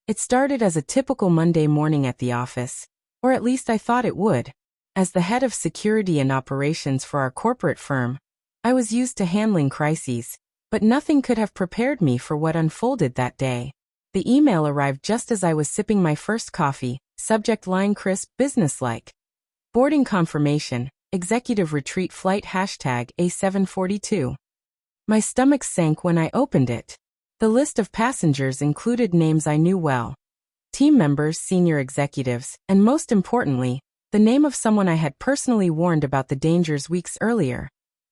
It started as a typical Monday morning at the office, or at least I thought it would. As the head of security and operations for our corporate firm, I was used to handling crises, but nothing could have prepared me for what unfolded that day. The email arrived just as I was sipping my first coffee, subject line crisp, businesslike. Boarding confirmation, executive retreat flight #A742. My stomach sank when I opened it. The list of passengers included names I knew well. Team members, senior executives, and most importantly, the name of someone I had personally warned about the dangers weeks earlier.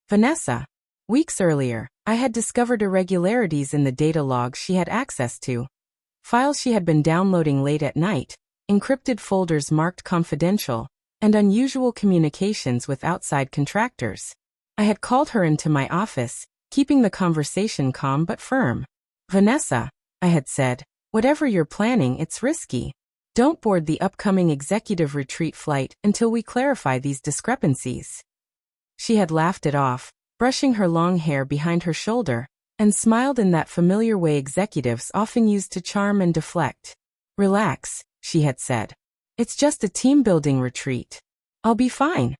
Vanessa. Weeks earlier, I had discovered irregularities in the data logs she had access to. Files she had been downloading late at night, encrypted folders marked confidential, and unusual communications with outside contractors. I had called her into my office, keeping the conversation calm but firm. Vanessa, I had said, whatever you're planning, it's risky. Don't board the upcoming executive retreat flight until we clarify these discrepancies. She had laughed it off, brushing her long hair behind her shoulder, and smiled in that familiar way executives often use to charm and deflect. Relax, she had said. It's just a team-building retreat. I'll be fine.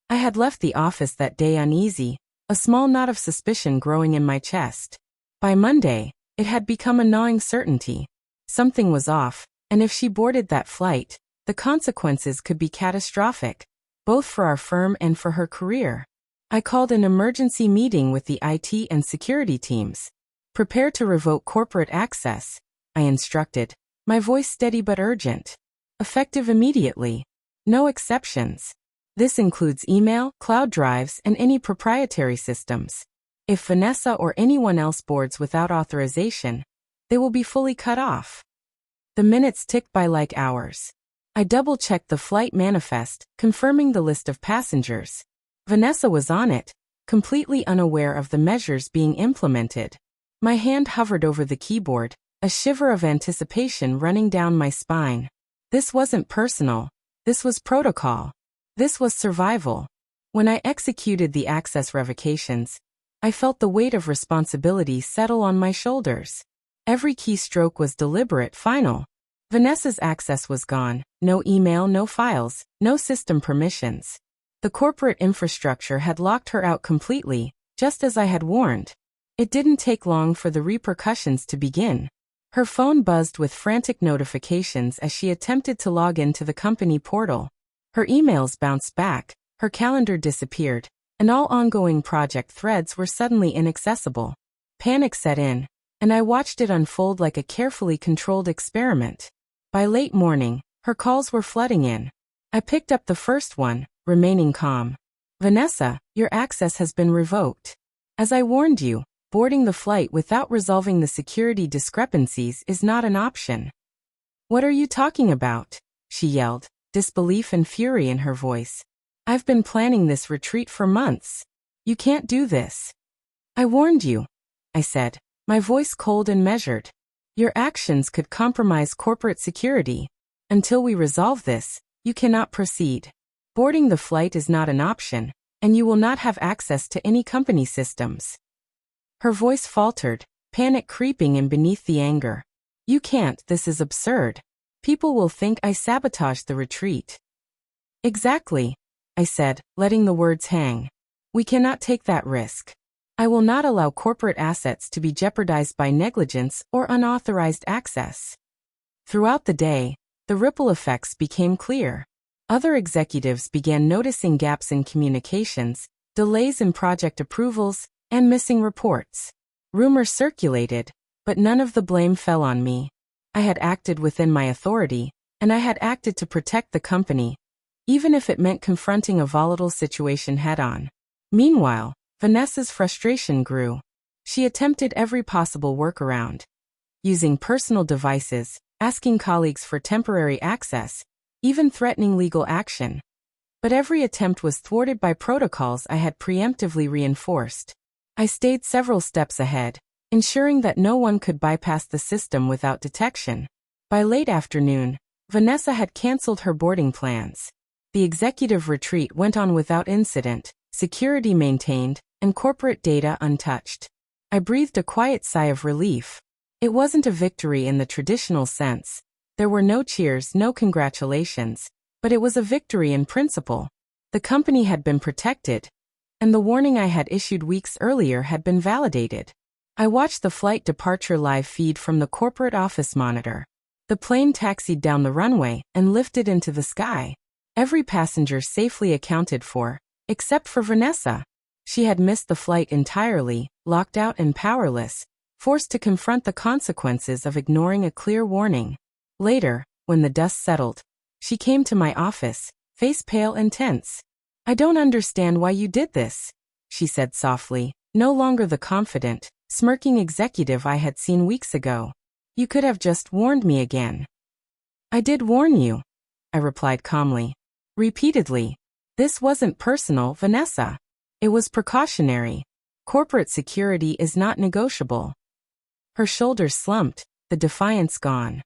I had left the office that day uneasy, a small knot of suspicion growing in my chest. By Monday, it had become a gnawing certainty. Something was off, and if she boarded that flight, the consequences could be catastrophic, both for our firm and for her career. I called an emergency meeting with the IT and security teams. Prepare to revoke corporate access, I instructed, my voice steady but urgent. Effective immediately. No exceptions. This includes email, cloud drives, and any proprietary systems. If Vanessa or anyone else boards without authorization, they will be fully cut off. The minutes ticked by like hours. I double-checked the flight manifest, confirming the list of passengers. Vanessa was on it, completely unaware of the measures being implemented. My hand hovered over the keyboard, a shiver of anticipation running down my spine. This wasn't personal. This was protocol. This was survival. When I executed the access revocations, I felt the weight of responsibility settle on my shoulders. Every keystroke was deliberate, final. Vanessa's access was gone. No email, no files, no system permissions. The corporate infrastructure had locked her out completely, just as I had warned. It didn't take long for the repercussions to begin. Her phone buzzed with frantic notifications as she attempted to log into the company portal. Her emails bounced back, her calendar disappeared, and all ongoing project threads were suddenly inaccessible. Panic set in, and I watched it unfold like a carefully controlled experiment. By late morning, her calls were flooding in. I picked up the first one, remaining calm. Vanessa, your access has been revoked. As I warned you, boarding the flight without resolving the security discrepancies is not an option. What are you talking about? She yelled, disbelief and fury in her voice. I've been planning this retreat for months. You can't do this. I warned you, I said, my voice cold and measured. Your actions could compromise corporate security. Until we resolve this, you cannot proceed. Boarding the flight is not an option, and you will not have access to any company systems. Her voice faltered, panic creeping in beneath the anger. You can't, this is absurd. People will think I sabotaged the retreat. Exactly, I said, letting the words hang. We cannot take that risk. I will not allow corporate assets to be jeopardized by negligence or unauthorized access. Throughout the day, the ripple effects became clear. Other executives began noticing gaps in communications, delays in project approvals, and missing reports. Rumors circulated, but none of the blame fell on me. I had acted within my authority, and I had acted to protect the company, even if it meant confronting a volatile situation head-on. Meanwhile, Vanessa's frustration grew. She attempted every possible workaround. Using personal devices, asking colleagues for temporary access, even threatening legal action. But every attempt was thwarted by protocols I had preemptively reinforced. I stayed several steps ahead, ensuring that no one could bypass the system without detection. By late afternoon, Vanessa had canceled her boarding plans. The executive retreat went on without incident, security maintained, and corporate data untouched. I breathed a quiet sigh of relief. It wasn't a victory in the traditional sense. There were no cheers, no congratulations, but it was a victory in principle. The company had been protected, and the warning I had issued weeks earlier had been validated. I watched the flight departure live feed from the corporate office monitor. The plane taxied down the runway and lifted into the sky. Every passenger safely accounted for, except for Vanessa. She had missed the flight entirely, locked out and powerless, forced to confront the consequences of ignoring a clear warning. Later, when the dust settled, she came to my office, face pale and tense. "I don't understand why you did this," she said softly, no longer the confident, smirking executive I had seen weeks ago. "You could have just warned me again." "I did warn you," I replied calmly. "Repeatedly. This wasn't personal, Vanessa. It was precautionary. Corporate security is not negotiable." Her shoulders slumped, the defiance gone.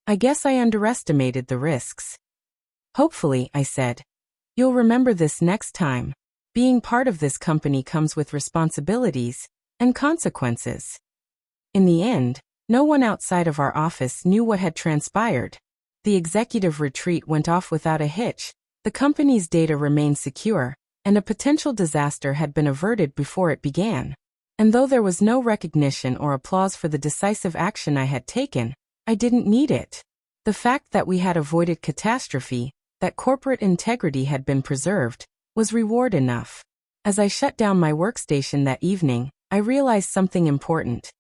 I guess I underestimated the risks." "Hopefully," I said, "you'll remember this next time. Being part of this company comes with responsibilities and consequences." In the end, no one outside of our office knew what had transpired. The executive retreat went off without a hitch, the company's data remained secure, and a potential disaster had been averted before it began. And though there was no recognition or applause for the decisive action I had taken, I didn't need it. The fact that we had avoided catastrophe, that corporate integrity had been preserved, was reward enough. As I shut down my workstation that evening, I realized something important.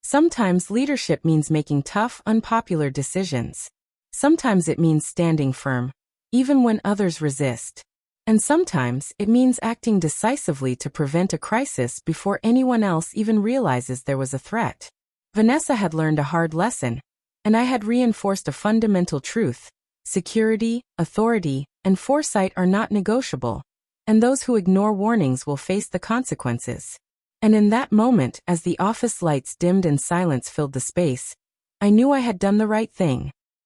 Sometimes leadership means making tough, unpopular decisions. Sometimes it means standing firm, even when others resist. And sometimes it means acting decisively to prevent a crisis before anyone else even realizes there was a threat. Vanessa had learned a hard lesson, and I had reinforced a fundamental truth. Security, authority, and foresight are not negotiable, and those who ignore warnings will face the consequences. And in that moment, as the office lights dimmed and silence filled the space, I knew I had done the right thing.